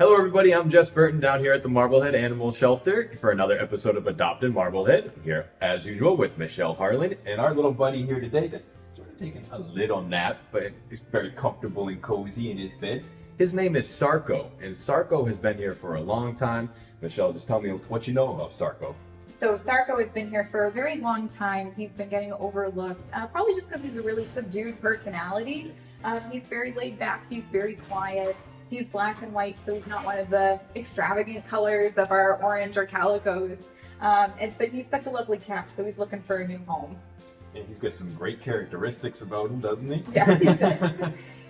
Hello everybody, I'm Jess Burton down here at the Marblehead Animal Shelter for another episode of AdoptIN Marblehead. I'm here as usual with Michelle Harling and our little buddy here today that's sort of taking a little nap, but he's very comfortable and cozy in his bed. His name is Sarko, and Sarko has been here for a long time. Michelle, just tell me what you know about Sarko. So Sarko has been here for a very long time. He's been getting overlooked, probably just because he's a really subdued personality. He's very laid back, he's very quiet. He's black and white, so he's not one of the extravagant colors of our orange or calicos. But he's such a lovely cat, so he's looking for a new home. And he's got some great characteristics about him, doesn't he? Yeah, he does.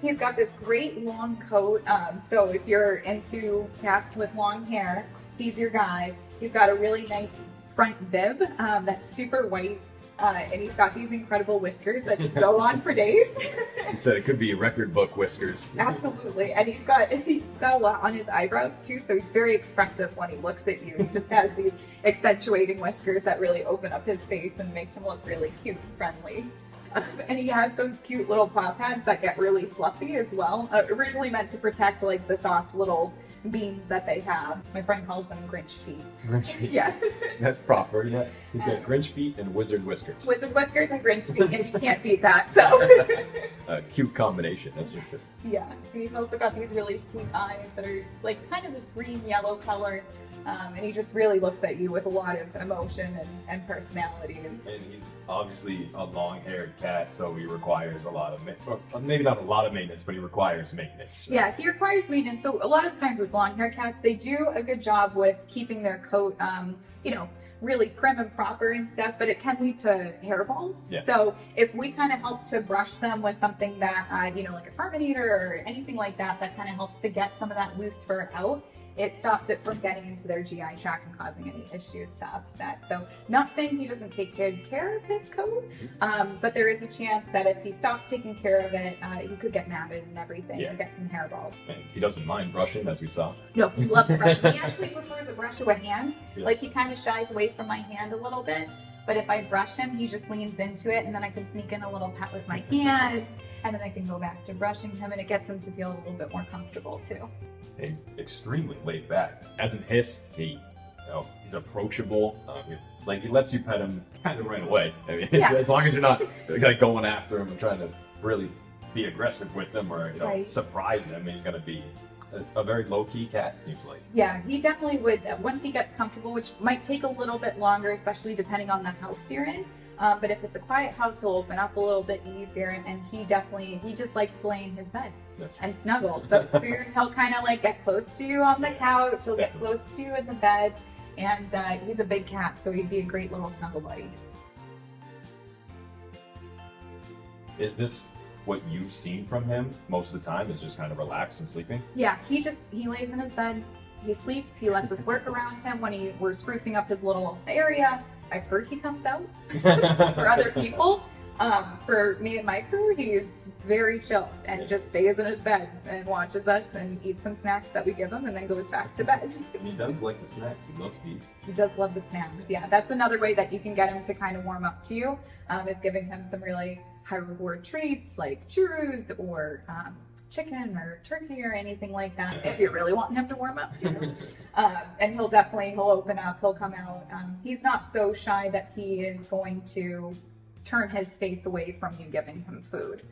He's got this great long coat, so if you're into cats with long hair, he's your guy. He's got a really nice front bib that's super white, and he's got these incredible whiskers that just go on for days. He said it could be record book whiskers. Absolutely, and he's got a lot on his eyebrows too, so he's very expressive when he looks at you. He just has these accentuating whiskers that really open up his face and makes him look really cute and friendly. And he has those cute little paw pads that get really fluffy as well. Originally meant to protect like the soft little beans that they have. My friend calls them Grinch feet. Grinch feet. Yeah. That's proper, yeah. He's got Grinch feet and wizard whiskers. Wizard whiskers and Grinch feet, and you can't beat that, so. A cute combination, that's for sure. Yeah, and he's also got these really sweet eyes that are like kind of this green-yellow color. And he just really looks at you with a lot of emotion and personality. And he's obviously a long-haired cat, so he requires a lot of, maybe not a lot of maintenance, but he requires maintenance. Yeah, he requires maintenance. So a lot of the times with long-haired cats, they do a good job with keeping their coat, really prim and proper and stuff, but it can lead to hairballs. Yeah. So if we kind of help to brush them with something that, like a Furminator or anything like that, that kind of helps to get some of that loose fur out, it stops it from getting into their GI tract and causing any issues to upset. So not saying he doesn't take good care of his coat, but there is a chance that if he stops taking care of it, he could get matted and everything and get some hairballs. And he doesn't mind brushing, as we saw. No, he loves brushing. He actually prefers a brush to a hand. Yeah. Like he kind of shies away from my hand a little bit. But if I brush him, he just leans into it, and then I can sneak in a little pet with my hand, and then I can go back to brushing him, and it gets him to feel a little bit more comfortable too. He's extremely laid back. Hasn't hissed. He's approachable. He lets you pet him kind of right away. I mean, as long as you're not like going after him and trying to really be aggressive with him or surprise him, he's going to be a very low-key cat, seems like. Yeah, he definitely would, once he gets comfortable, which might take a little bit longer, especially depending on the house you're in. But if it's a quiet house, he'll open up a little bit easier, and he just likes laying his bed and snuggles. So soon he'll kind of get close to you on the couch, he'll get close to you in the bed, and he's a big cat, so he'd be a great little snuggle buddy. Is this what you've seen from him most of the time, is just kind of relaxed and sleeping? Yeah, he lays in his bed, he sleeps, he lets us work around him when we're sprucing up his little area. I've heard he comes out for other people. For me and my crew, he's very chill and just stays in his bed and watches us and eats some snacks that we give him and then goes back to bed. He does like the snacks. He loves these. He does love the snacks. Yeah, that's another way that you can get him to kind of warm up to you, is giving him some really high reward treats like churros or chicken or turkey or anything like that, if you really want him to warm up to. And he'll open up, he'll come out. He's not so shy that he is going to turn his face away from you giving him food.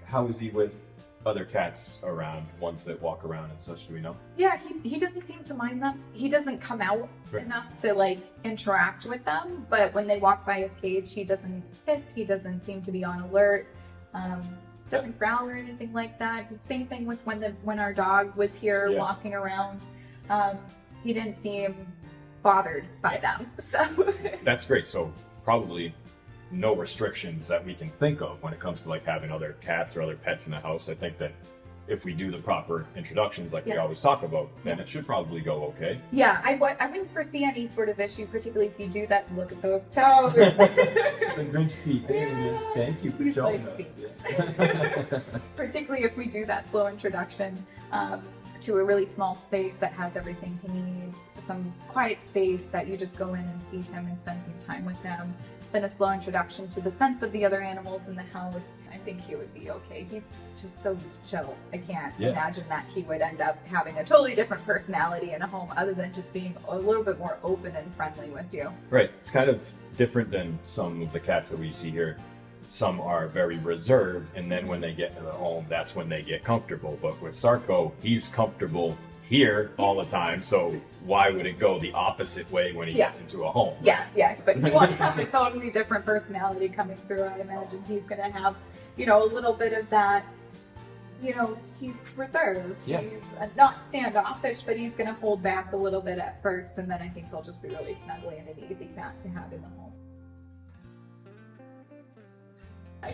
How is he with other cats around, ones that walk around and such, do we know? Yeah, he doesn't seem to mind them. He doesn't come out enough to interact with them, but when they walk by his cage, he doesn't hiss, he doesn't seem to be on alert, doesn't growl or anything like that. Same thing with when our dog was here walking around. He didn't seem bothered by them. So that's great. So probably no restrictions that we can think of when it comes to having other cats or other pets in the house. I think that if we do the proper introductions we always talk about, then it should probably go okay. Yeah, I wouldn't foresee any sort of issue, particularly if you do that. Look at those toes. The Grinch feet. Thank you for showing us. Particularly if we do that slow introduction to a really small space that has everything he needs, some quiet space that you just go in and feed him and spend some time with him. and a slow introduction to the sense of the other animals in the house, I think he would be okay. He's just so chill. I can't imagine that he would end up having a totally different personality in a home other than just being a little bit more open and friendly with you. Right. It's kind of different than some of the cats that we see here. Some are very reserved, and then when they get into the home, that's when they get comfortable. But with Sarko, he's comfortable here all the time, so why would it go the opposite way when he gets into a home? Yeah, but you want to have a totally different personality coming through. I imagine he's going to have, a little bit of that, he's reserved. Yeah. He's not standoffish, but he's going to hold back a little bit at first, and then I think he'll just be really snuggly and an easy cat to have in the home.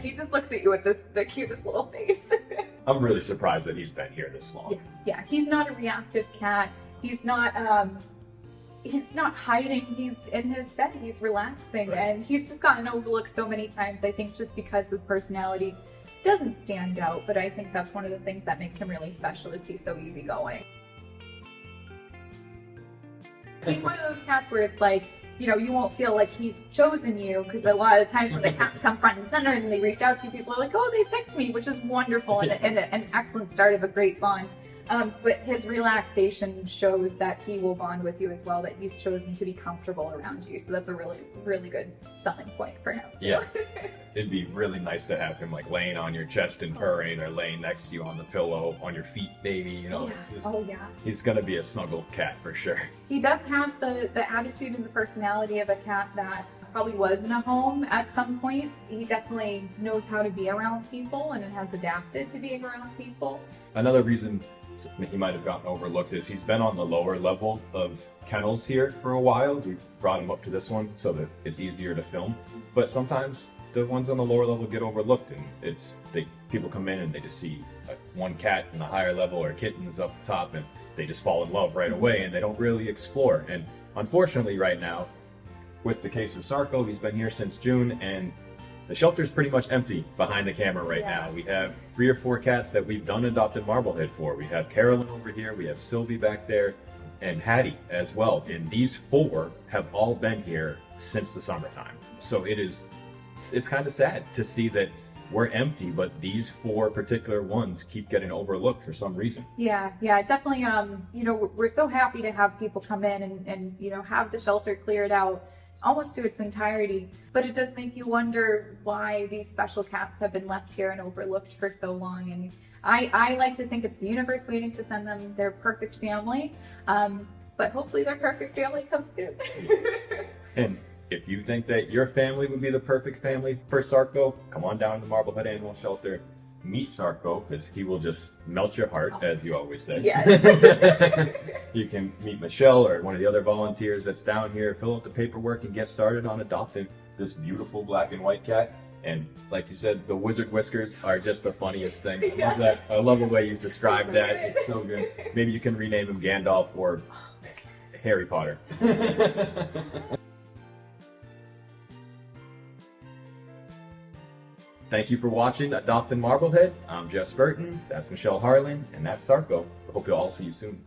He just looks at you with the cutest little face. I'm really surprised that he's been here this long. Yeah. He's not a reactive cat. He's not hiding. He's in his bed. He's relaxing, and he's just gotten overlooked so many times. I think just because his personality doesn't stand out, but I think that's one of the things that makes him really special. Is he's so easygoing. He's one of those cats where it's like, you won't feel like he's chosen you, because a lot of the times when the cats come front and center and they reach out to you, people are like, oh, they picked me, which is wonderful and an excellent start of a great bond. But his relaxation shows that he will bond with you as well, that he's chosen to be comfortable around you. So that's a really, really good selling point for him. Too. Yeah. It'd be really nice to have him like laying on your chest and purring, or laying next to you on the pillow, on your feet, maybe. He's gonna be a snuggle cat for sure. He does have the attitude and the personality of a cat that probably was in a home at some point. He definitely knows how to be around people and has adapted to being around people. Another reason he might have gotten overlooked is he's been on the lower level of kennels here for a while. We brought him up to this one so that it's easier to film, but sometimes the ones on the lower level get overlooked, and people come in and they just see one cat in the higher level or kittens up top, and they just fall in love right away, and they don't really explore. And unfortunately right now, with the case of Sarko, he's been here since June, and the shelter's pretty much empty behind the camera right now. We have 3 or 4 cats that we've done AdoptIN Marblehead for. We have Carolyn over here, we have Sylvie back there, and Hattie as well. And these 4 have all been here since the summertime. So it's kind of sad to see that we're empty, but these 4 particular ones keep getting overlooked for some reason. Yeah, definitely. We're so happy to have people come in and have the shelter cleared out almost to its entirety, but it does make you wonder why these special cats have been left here and overlooked for so long. And I like to think it's the universe waiting to send them their perfect family, but hopefully their perfect family comes soon. And if you think that your family would be the perfect family for Sarko, come on down to the Marblehead Animal Shelter. Meet Sarko, because he will just melt your heart, as you always say. Yes. You can meet Michelle or one of the other volunteers that's down here, fill out the paperwork, and get started on adopting this beautiful black and white cat. And like you said, the wizard whiskers are just the funniest thing. I love that. I love the way you've described that. It's so good. Maybe you can rename him Gandalf or Harry Potter. Thank you for watching AdoptIN Marblehead. I'm Jess Burton, that's Michelle Harling, and that's Sarko. I hope you'll all see you soon.